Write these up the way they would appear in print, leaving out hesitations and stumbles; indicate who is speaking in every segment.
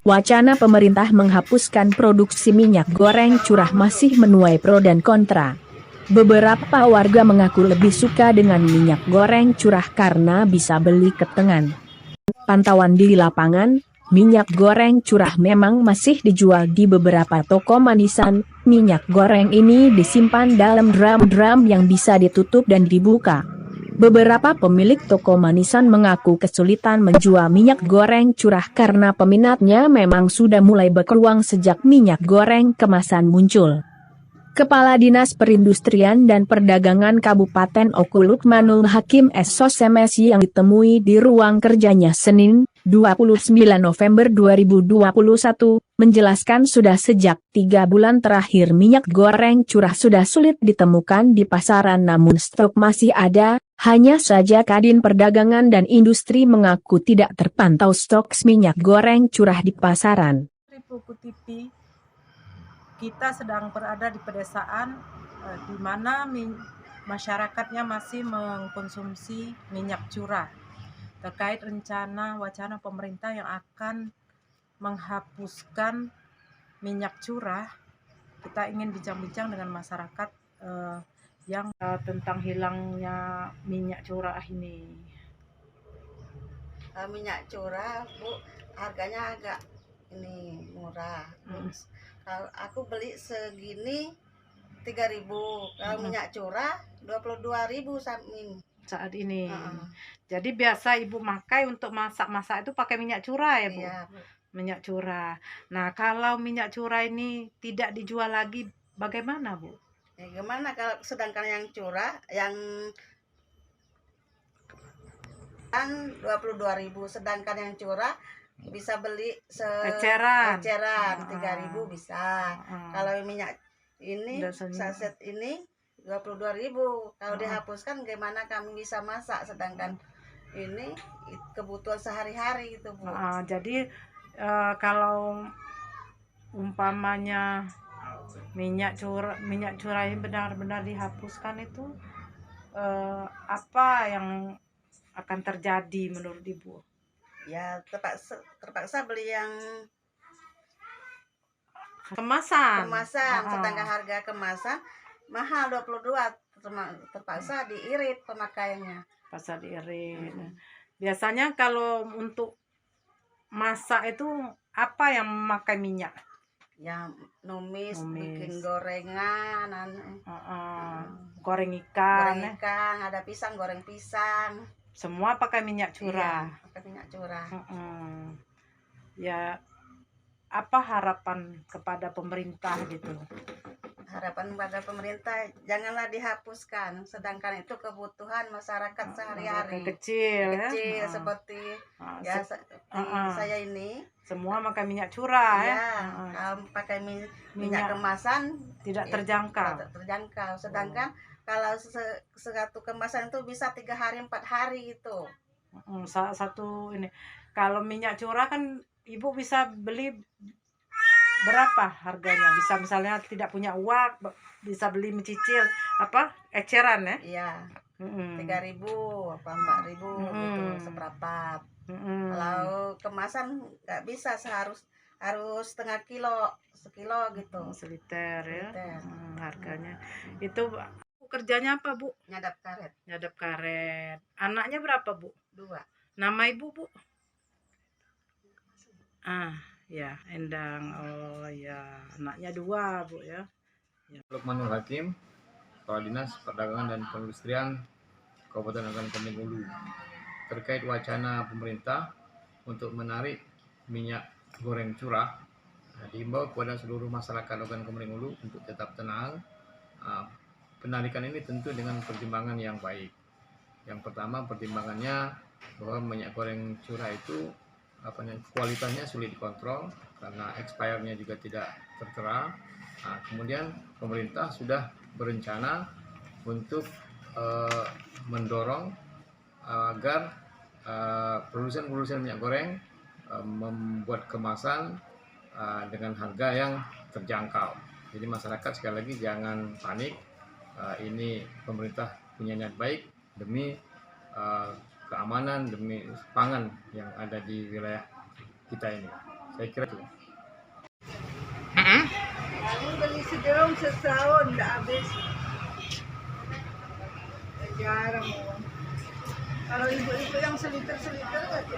Speaker 1: Wacana pemerintah menghapuskan produksi minyak goreng curah masih menuai pro dan kontra. Beberapa warga mengaku lebih suka dengan minyak goreng curah karena bisa beli ketengan. Pantauan di lapangan, minyak goreng curah memang masih dijual di beberapa toko manisan. Minyak goreng ini disimpan dalam drum-drum yang bisa ditutup dan dibuka. Beberapa pemilik toko manisan mengaku kesulitan menjual minyak goreng curah karena peminatnya memang sudah mulai berkurang sejak minyak goreng kemasan muncul. Kepala Dinas Perindustrian dan Perdagangan Kabupaten Oku Lukmanul Hakim S.Sosemesi yang ditemui di ruang kerjanya Senin, 29 November 2021, menjelaskan sudah sejak 3 bulan terakhir minyak goreng curah sudah sulit ditemukan di pasaran namun stok masih ada, hanya saja Kadin Perdagangan dan Industri mengaku tidak terpantau stok minyak goreng curah di pasaran.
Speaker 2: Kita sedang berada di pedesaan di mana masyarakatnya masih mengkonsumsi minyak curah. Terkait wacana pemerintah yang akan menghapuskan minyak curah, kita ingin bincang-bincang dengan masyarakat yang tentang hilangnya minyak curah ini.
Speaker 3: Minyak curah, Bu, harganya agak murah. Kalau aku beli segini 3.000, kalau minyak curah 22.000
Speaker 2: saat ini. Jadi biasa Ibu makai untuk masak-masak itu pakai minyak curah ya, Bu?
Speaker 3: Iya, Bu.
Speaker 2: Minyak curah. Nah, kalau minyak curah ini tidak dijual lagi, bagaimana, Bu?
Speaker 3: Ya, gimana kalau sedangkan yang curah yang 22.000, sedangkan yang curah bisa beli
Speaker 2: eceran
Speaker 3: 3.000 bisa. Kalau minyak ini saset ini 22.000. Kalau dihapuskan gimana kami bisa masak, sedangkan ini kebutuhan sehari-hari gitu, Bu.
Speaker 2: Jadi kalau umpamanya minyak curah ini benar-benar dihapuskan itu apa yang akan terjadi menurut Ibu?
Speaker 3: Ya terpaksa beli yang
Speaker 2: kemasan.
Speaker 3: Sedangkan harga kemasan mahal 22, terpaksa diirit pemakaiannya.
Speaker 2: Biasanya kalau untuk masak itu apa yang memakai minyak?
Speaker 3: Ya numis. Bikin gorengan,
Speaker 2: goreng ikan,
Speaker 3: ada pisang, goreng pisang.
Speaker 2: Semua pakai minyak curah.
Speaker 3: Iya, pakai minyak curah.
Speaker 2: Ya, apa harapan kepada pemerintah gitu?
Speaker 3: Harapan kepada pemerintah janganlah dihapuskan, sedangkan itu kebutuhan masyarakat sehari-hari.
Speaker 2: Kecil
Speaker 3: seperti saya ini.
Speaker 2: Semua pakai minyak curah
Speaker 3: Kalau pakai minyak kemasan tidak terjangkau. Sedangkan kalau satu kemasan itu bisa 3 hari 4 hari itu.
Speaker 2: Satu ini. Kalau minyak curah kan Ibu bisa beli berapa harganya? Bisa misalnya tidak punya uang, bisa beli mencicil eceran ya?
Speaker 3: Iya. 3.000 apa 4.000 gitu seperapat. Kalau kemasan nggak bisa, harus setengah kilo, sekilo gitu.
Speaker 2: Seliter ya. Harganya. Itu kerjanya apa, Bu?
Speaker 3: Nyadap karet.
Speaker 2: Anaknya berapa, Bu?
Speaker 3: 2.
Speaker 2: Nama Ibu, Bu? Ya, Endang. Oh ya, anaknya 2, Bu ya.
Speaker 4: Lukmanul Hakim, Kepala Dinas Perdagangan dan Perindustrian Kabupaten Ogan Komering Ulu, terkait wacana pemerintah untuk menarik minyak goreng curah. Diimbau kepada seluruh masyarakat Ogan Komering Ulu untuk tetap tenang. Penarikan ini tentu dengan pertimbangan yang baik. Yang pertama, pertimbangannya bahwa minyak goreng curah itu kualitasnya sulit dikontrol karena expirednya juga tidak tertera. Kemudian pemerintah sudah berencana untuk mendorong agar produsen minyak goreng membuat kemasan dengan harga yang terjangkau. Jadi masyarakat sekali lagi jangan panik. Ini pemerintah punya niat baik demi keamanan, demi pangan yang ada di wilayah kita ini. Saya kira itu.
Speaker 3: Kami beli segerong setahun udah habis. Jarang. Kalau ibu-ibu yang seliter-seliter lagi.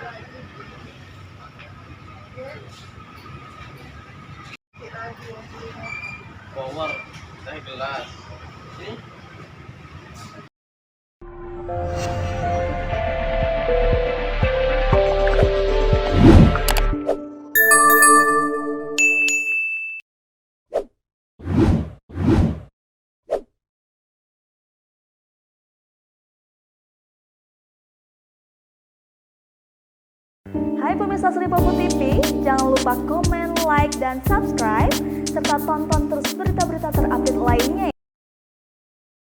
Speaker 4: Power, saya gelas.
Speaker 5: Hai pemirsa Sri Popo TV, jangan lupa komen, like, dan subscribe, serta tonton terus berita-berita terupdate lainnya.